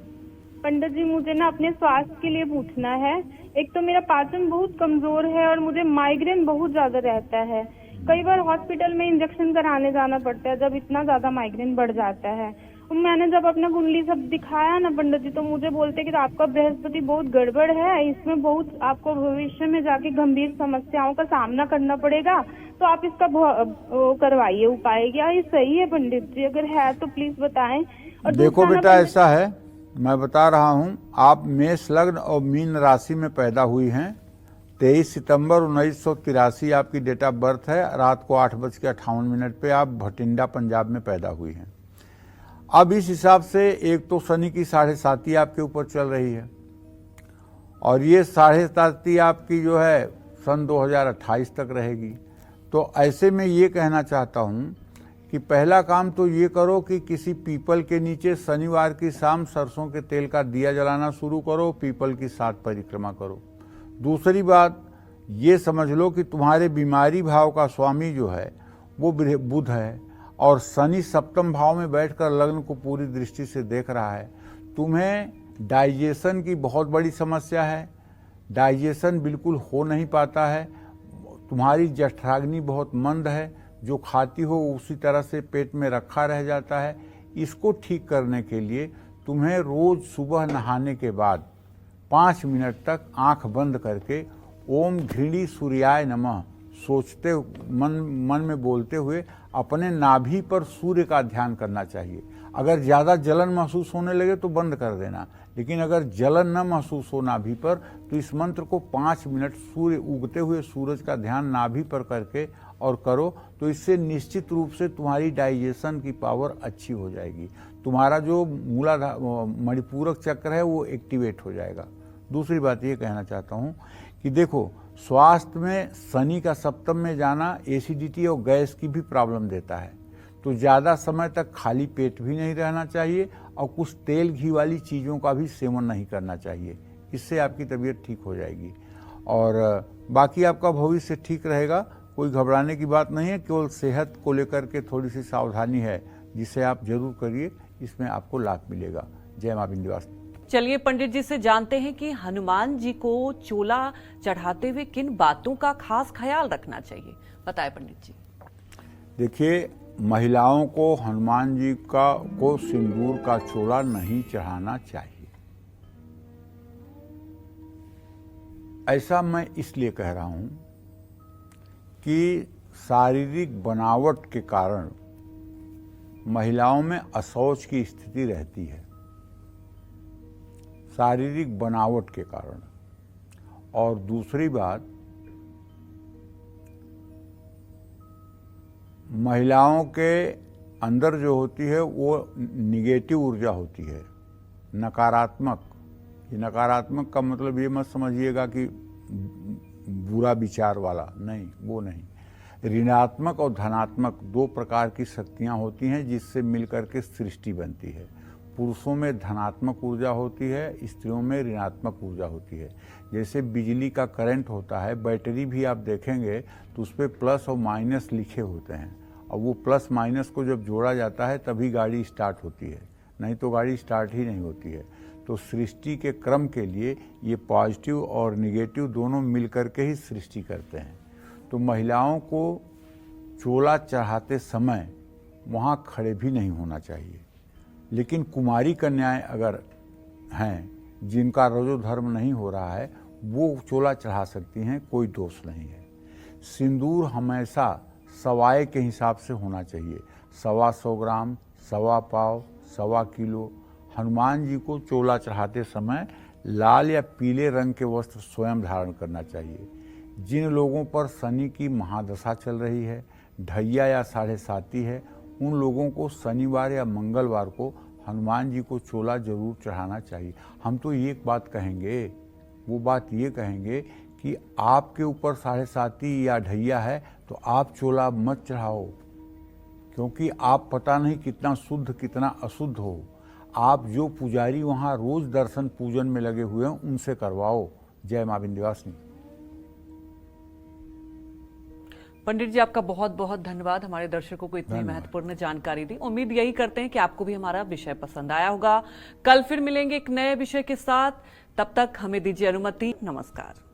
Speaker 8: पंडित जी, मुझे ना अपने स्वास्थ्य के लिए पूछना है। एक तो मेरा पाचन बहुत कमजोर है और मुझे माइग्रेन बहुत ज्यादा रहता है। कई बार हॉस्पिटल में इंजेक्शन कराने जाना पड़ता है जब इतना ज्यादा माइग्रेन बढ़ जाता है। मैंने जब अपना कुंडली सब दिखाया ना पंडित जी, तो मुझे बोलते कि आपका बृहस्पति बहुत गड़बड़ है, इसमें बहुत आपको भविष्य में जाके गंभीर समस्याओं का सामना करना पड़ेगा, तो आप इसका करवाइए उपाय। क्या ये सही है पंडित जी? अगर है तो प्लीज बताएं। और
Speaker 3: देखो बेटा, ऐसा है, मैं बता रहा हूँ, आप मेष लग्न और मीन राशि में पैदा हुई हैं। 23 सितंबर 1983 आपकी डेट ऑफ बर्थ है। रात को 8:58 पे आप भटिंडा पंजाब में पैदा हुई हैं। अब इस हिसाब से एक तो शनि की 7.5 आपके ऊपर चल रही है, और ये 7.5 आपकी जो है सन 2028 तक रहेगी। तो ऐसे में ये कहना चाहता हूँ कि पहला काम तो ये करो कि किसी पीपल के नीचे शनिवार की शाम सरसों के तेल का दिया जलाना शुरू करो, पीपल की 7 परिक्रमा करो। दूसरी बात ये समझ लो कि तुम्हारे बीमारी भाव का स्वामी जो है वो बुध है, और शनि सप्तम भाव में बैठकर लग्न को पूरी दृष्टि से देख रहा है। तुम्हें डाइजेशन की बहुत बड़ी समस्या है, डाइजेशन बिल्कुल हो नहीं पाता है, तुम्हारी जठराग्नि बहुत मंद है, जो खाती हो उसी तरह से पेट में रखा रह जाता है। इसको ठीक करने के लिए तुम्हें रोज सुबह नहाने के बाद 5 मिनट तक आंख बंद करके ओम घृणी सूर्याय नमः सोचते मन में बोलते हुए अपने नाभि पर सूर्य का ध्यान करना चाहिए। अगर ज़्यादा जलन महसूस होने लगे तो बंद कर देना, लेकिन अगर जलन न महसूस हो नाभि पर तो इस मंत्र को 5 मिनट सूर्य उगते हुए सूरज का ध्यान नाभि पर करके और करो, तो इससे निश्चित रूप से तुम्हारी डाइजेशन की पावर अच्छी हो जाएगी। तुम्हारा जो मूलाधार मणिपूरक चक्र है वो एक्टिवेट हो जाएगा। दूसरी बात ये कहना चाहता हूँ कि देखो, स्वास्थ्य में शनि का सप्तम में जाना एसिडिटी और गैस की भी प्रॉब्लम देता है, तो ज़्यादा समय तक खाली पेट भी नहीं रहना चाहिए और कुछ तेल घी वाली चीज़ों का भी सेवन नहीं करना चाहिए। इससे आपकी तबीयत ठीक हो जाएगी और बाकी आपका भविष्य ठीक रहेगा। कोई घबराने की बात नहीं है, केवल सेहत को लेकर के थोड़ी सी सावधानी है, जिसे आप जरूर करिए, इसमें आपको लाभ मिलेगा। जय मां विंध्यवासिनी।
Speaker 1: चलिए पंडित जी से जानते हैं कि हनुमान जी को चोला चढ़ाते हुए किन बातों का खास ख्याल रखना चाहिए, बताएं पंडित जी।
Speaker 3: देखिए, महिलाओं को हनुमान जी को सिंदूर का चोला नहीं चढ़ाना चाहिए। ऐसा मैं इसलिए कह रहा हूं कि शारीरिक बनावट के कारण महिलाओं में अशौच की स्थिति रहती है, शारीरिक बनावट के कारण। और दूसरी बात, महिलाओं के अंदर जो होती है वो निगेटिव ऊर्जा होती है, नकारात्मक। ये नकारात्मक का मतलब ये मत समझिएगा कि बुरा विचार वाला, नहीं, वो नहीं। ऋणात्मक और धनात्मक दो प्रकार की शक्तियाँ होती हैं जिससे मिलकर के सृष्टि बनती है। पुरुषों में धनात्मक ऊर्जा होती है, स्त्रियों में ऋणात्मक ऊर्जा होती है। जैसे बिजली का करंट होता है, बैटरी भी आप देखेंगे तो उस पर प्लस और माइनस लिखे होते हैं, और वो प्लस माइनस को जब जोड़ा जाता है तभी गाड़ी स्टार्ट होती है, नहीं तो गाड़ी स्टार्ट ही नहीं होती है। तो सृष्टि के क्रम के लिए ये पॉजिटिव और निगेटिव दोनों मिलकर के ही सृष्टि करते हैं। तो महिलाओं को चोला चढ़ाते समय वहाँ खड़े भी नहीं होना चाहिए, लेकिन कुमारी कन्याएं अगर हैं जिनका रजो धर्म नहीं हो रहा है वो चोला चढ़ा सकती हैं, कोई दोष नहीं है। सिंदूर हमेशा सवाए के हिसाब से होना चाहिए, 125 ग्राम, 1.25 पाव, 1.25 किलो। हनुमान जी को चोला चढ़ाते समय लाल या पीले रंग के वस्त्र स्वयं धारण करना चाहिए। जिन लोगों पर शनि की महादशा चल रही है, ढैया या 7.5 है, उन लोगों को शनिवार या मंगलवार को हनुमान जी को चोला जरूर चढ़ाना चाहिए। हम तो एक बात कहेंगे, वो बात ये कहेंगे कि आपके ऊपर 7.5 या ढैया है तो आप चोला मत चढ़ाओ, क्योंकि आप पता नहीं कितना शुद्ध कितना अशुद्ध हो। आप जो पुजारी वहाँ रोज दर्शन पूजन में लगे हुए हैं उनसे करवाओ। जय मां विंध्यवासिनी।
Speaker 1: पंडित जी, आपका बहुत बहुत धन्यवाद हमारे दर्शकों को इतनी महत्वपूर्ण जानकारी दी। उम्मीद यही करते हैं कि आपको भी हमारा विषय पसंद आया होगा। कल फिर मिलेंगे एक नए विषय के साथ, तब तक हमें दीजिए अनुमति। नमस्कार।